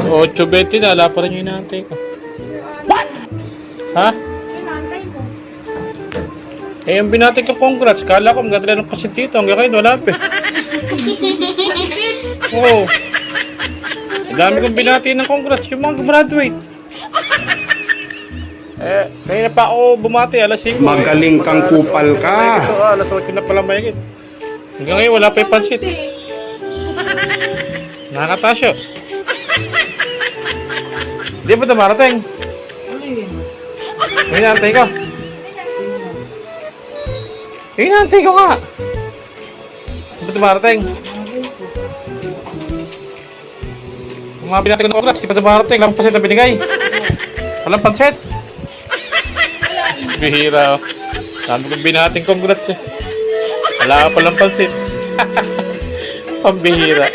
8:20 na, wala pa rin yung inaantay ko. What? Ha? Inaantay mo. Eh, yung binati ko congrats, kala ko magdala ng pasit dito, hanggang kayo wala pa. Oo. Ang dami kong binati ng congrats, yung mga graduate. Eh, kaya na pa ako bumati, alas 5. Magaling kang kupal ka. Alas 8 na pala mayigit. Hanggang ngayon, wala pa yung pansit. Nakakatasyo. Di ba dumarating? Hinantay ko. Hinantay ko nga. Di ba dumarating? Kung mga binati ko ng congrats, di ba dumarating? Walang pansit na binigay. Walang pansit. Bihira. Sabi kong binating congrats eh. Wala ka palang pansit. Pambihira.